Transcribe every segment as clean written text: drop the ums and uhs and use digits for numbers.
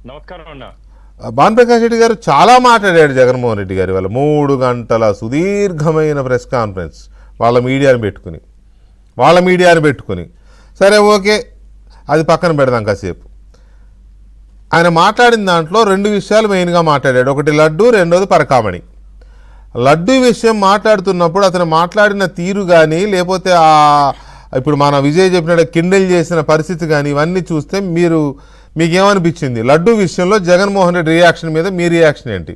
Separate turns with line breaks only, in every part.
నమస్కారం అన్న.
భానుప్రకాష్ రెడ్డి గారు చాలా మాట్లాడాడు జగన్మోహన్ రెడ్డి గారు వాళ్ళ 3 గంటల సుదీర్ఘమైన ప్రెస్ కాన్ఫరెన్స్ వాళ్ళ మీడియాని పెట్టుకుని సరే ఓకే అది పక్కన పెడదాం కాసేపు. ఆయన మాట్లాడిన దాంట్లో 2 విషయాలు మెయిన్గా మాట్లాడాడు. ఒకటి లడ్డు, రెండోది పరకామణి. లడ్డు విషయం మాట్లాడుతున్నప్పుడు అతను మాట్లాడిన తీరు కానీ లేకపోతే ఇప్పుడు మన విజయ్ చెప్పినట్టు కిండల్ చేసిన పరిస్థితి కానీ ఇవన్నీ చూస్తే మీకేమనిపించింది? లడ్డు విషయంలో జగన్మోహన్ రెడ్డి రియాక్షన్ మీద మీ రియాక్షన్ ఏంటి?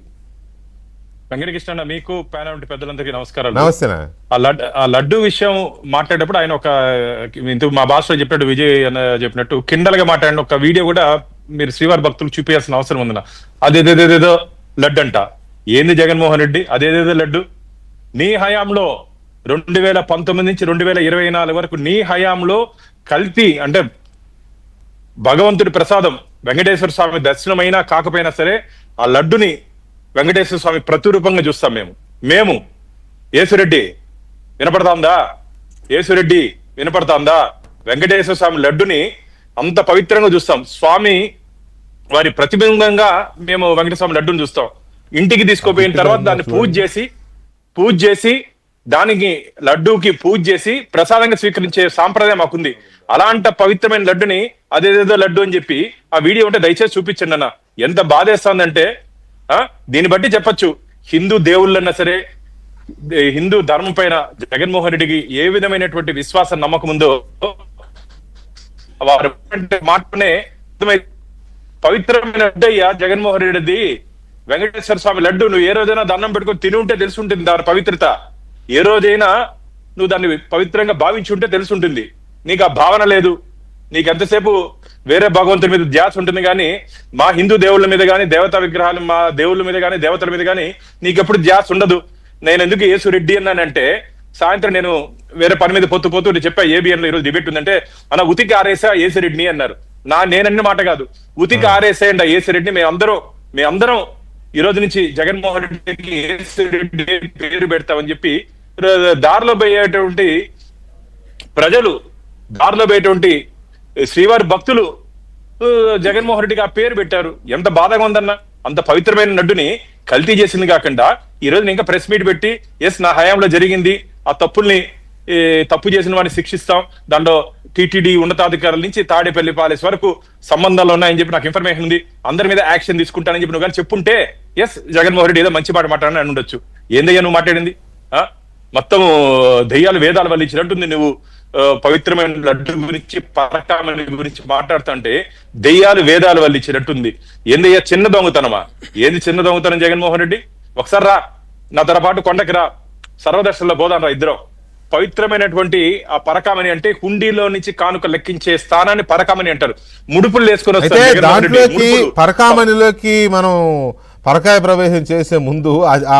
వెంకటకృష్ణ, మీకు ప్యానల్ ఉంటే పెద్దలందరికీ నమస్కారాలు.
నమస్తేనా.
ఆ లడ్డు విషయం మాట్లాడేటప్పుడు ఆయన మా భాషలో చెప్పినట్టు విజయ్ అన్న చెప్పినట్టు కిండల్ గా మాట్లాడిన ఒక వీడియో కూడా మీరు శ్రీవారి భక్తులు చూపించాల్సిన అవసరం ఉందన్న. అదేదేదేదో లడ్డు అంట. ఏంది జగన్మోహన్ రెడ్డి అదేదేదో లడ్డు? నీ హయాంలో 2019 నుంచి 2024 వరకు నీ హయాంలో కల్తీ అంటే భగవంతుడి ప్రసాదం వెంకటేశ్వర స్వామి దర్శనమైనా కాకపోయినా సరే ఆ లడ్డుని వెంకటేశ్వర స్వామి ప్రతిరూపంగా చూస్తాం మేము. యేసురెడ్డి వినపడతాందా? వెంకటేశ్వర స్వామి లడ్డుని అంత పవిత్రంగా చూస్తాం. స్వామి వారి ప్రతిబింబంగా మేము వెంకటేశ్వర స్వామి లడ్డుని చూస్తాం. ఇంటికి తీసుకుపోయిన తర్వాత దాన్ని పూజ చేసి దానికి లడ్డూకి పూజ చేసి ప్రసాదంగా స్వీకరించే సాంప్రదాయం మాకుంది. అలాంటి పవిత్రమైన లడ్డుని అదేదేదో లడ్డు అని చెప్పి ఆ వీడియో ఉంటే దయచేసి చూపించండి అన్న. ఎంత బాధేస్తుందంటే దీన్ని బట్టి చెప్పచ్చు హిందూ దేవుళ్ళన్నా సరే హిందూ ధర్మం పైన జగన్మోహన్ రెడ్డికి ఏ విధమైనటువంటి విశ్వాస నమ్మకం ఉందో వారు మాటనే పవిత్రమైన లడ్డయ్యా జగన్మోహన్ రెడ్డిది. వెంకటేశ్వర స్వామి లడ్డు నువ్వు ఏ రోజైనా దండం పెట్టుకొని తిని ఉంటే తెలుసుంటుంది దాని పవిత్రత. ఏ రోజైనా నువ్వు దాన్ని పవిత్రంగా భావించి ఉంటే తెలుసుంటుంది. నీకు ఆ భావన లేదు. నీకు ఎంతసేపు వేరే భగవంతుడి మీద ధ్యాస ఉంటుంది కానీ మా హిందూ దేవుళ్ళ మీద కానీ దేవతా విగ్రహాలు మా దేవుళ్ళ మీద కానీ దేవతల మీద కానీ నీకెప్పుడు ధ్యాస ఉండదు. నేను ఎందుకు యేసురెడ్డి అన్నానంటే సాయంత్రం నేను వేరే పని మీద పోతూ చెప్పా ఏబిఎన్ లో ఈరోజు డిబేట్ ఉందంటే అన్న ఉతికి ఆరేసా యేసురెడ్డిని అన్నారు. నేనన్న మాట కాదు, ఉతికి ఆరేసేయండి ఆ యేసురెడ్డిని. మేమందరం ఈ రోజు నుంచి జగన్మోహన్ రెడ్డికి యేసురెడ్డి పేరు పెడతామని చెప్పి దారిలో పోయేటువంటి ప్రజలు దారిలో పోయేటువంటి శ్రీవారి భక్తులు జగన్మోహన్ రెడ్డికి ఆ పేరు పెట్టారు. ఎంత బాధగా ఉందన్న. అంత పవిత్రమైన లడ్డుని కల్తీ చేసింది కాకుండా ఈ రోజు ఇంకా ప్రెస్ మీట్ పెట్టి నా హయాంలో జరిగింది, ఆ తప్పు చేసిన వాడిని శిక్షిస్తాం, దాంట్లో టీటీడీ ఉన్నతాధికారుల నుంచి తాడేపల్లి ప్యాలెస్ వరకు సంబంధాలు ఉన్నాయని చెప్పి నాకు ఇన్ఫర్మేషన్ ఉంది, అందరి మీద యాక్షన్ తీసుకుంటానని చెప్పి నువ్వు కానీ చెప్పుంటే జగన్మోహన్ రెడ్డి ఏదో మంచి మాట మాట్లాడని అని ఉండొచ్చు. ఏందయ్యా నువ్వు మాట్లాడింది? మొత్తం దెయ్యాలు వేదాలు వల్లించినట్టుంది. నువ్వు పవిత్రమైన లడ్డు గురించి పరకామణి గురించి మాట్లాడుతుంటే దెయ్యాలు వేదాలు వల్లించినట్టుంది. ఏందయ్యా చిన్న దొంగతనమా? ఏంది చిన్న దొంగతనం జగన్మోహన్ రెడ్డి? ఒకసారి రా నా తరపాటు కొండకి రా, సర్వదర్శనంలో పోదాం రా ఇద్దరం. పవిత్రమైనటువంటి ఆ పరకామణి అంటే హుండీలో నుంచి కానుక లెక్కించే స్థానాన్ని పరకామణి అంటారు. ముడుపులు వేసుకొని
దాంట్లోకి పరకామణిలోకి మనం పరకాయ ప్రవేశం చేసే ముందు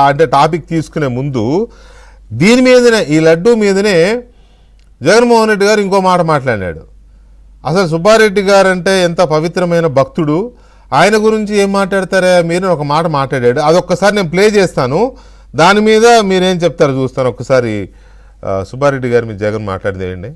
అంటే టాపిక్ తీసుకునే ముందు దీని మీదనే ఈ లడ్డు మీదనే జగన్మోహన్ రెడ్డి గారు ఇంకో మాట మాట్లాడాడు. అసలు సుబ్బారెడ్డి గారు అంటే ఎంత పవిత్రమైన భక్తుడు, ఆయన గురించి ఏం మాట్లాడతారా మీరు ఒక మాట మాట్లాడాడు. అదొక్కసారి నేను ప్లే చేస్తాను, దాని మీద మీరేం చెప్తారో చూస్తాను. ఒక్కసారి సుబ్బారెడ్డి గారు మీరు జగన్ మాట్లాడేయండి.